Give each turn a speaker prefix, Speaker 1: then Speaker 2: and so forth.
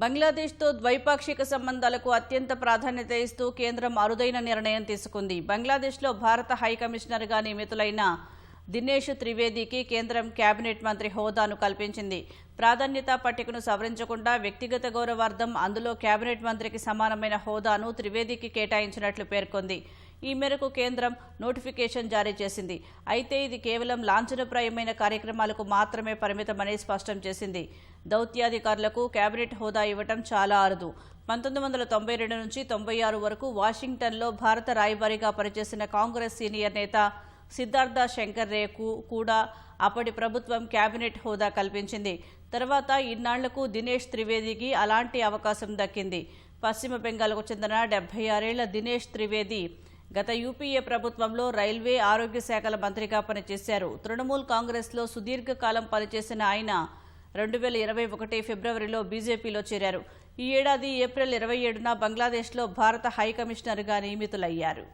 Speaker 1: బంగ్లాదేశ్తో ద్వైపాక్షిక సంబంధాలకు అత్యంత ప్రాధాన్యత ఇస్తూ కేంద్రం అరుదైన నిర్ణయం తీసుకుంది. బంగ్లాదేశ్లో భారత హైకమిషనర్గా నియమితులైన దినేష్ త్రివేదికి కేంద్రం కేబినెట్ మంత్రి హోదాను కల్పించింది. ప్రాధాన్యత పట్టికను సవరించకుండా వ్యక్తిగత గౌరవార్థం అందులో కేబినెట్ మంత్రికి సమానమైన హోదాను త్రివేదికి కేటాయించినట్లు పేర్కొంది. ఈ మేరకు కేంద్రం నోటిఫికేషన్ జారీ చేసింది. అయితే ఇది కేవలం లాంఛనప్రాయమైన కార్యక్రమాలకు మాత్రమే పరిమితమని స్పష్టం చేసింది. దౌత్యాధికారులకు కేబినెట్ హోదా ఇవ్వటం చాలా అరుదు. 1992 నుంచి 96 వరకు వాషింగ్టన్లో భారత రాయబారిగా పనిచేసిన కాంగ్రెస్ సీనియర్ నేత సిద్ధార్థ శంకర్ రేకు కూడా అప్పటి ప్రభుత్వం కేబినెట్ హోదా కల్పించింది. తర్వాత ఇన్నాళ్లకు దినేష్ త్రివేదికి అలాంటి అవకాశం దక్కింది. పశ్చిమ బెంగాల్కు చెందిన 76 ఏళ్ల దినేష్ త్రివేది గత యూపీఏ ప్రభుత్వంలో రైల్వే, ఆరోగ్య శాఖల మంత్రిగా పనిచేశారు. తృణమూల్ కాంగ్రెస్లో సుదీర్ఘకాలం పనిచేసిన ఆయన 2021 ఫిబ్రవరిలో బీజేపీలో చేరారు. ఈ ఏడాది ఏప్రిల్ 27న బంగ్లాదేశ్లో భారత హైకమిషనర్గా నియమితులయ్యారు.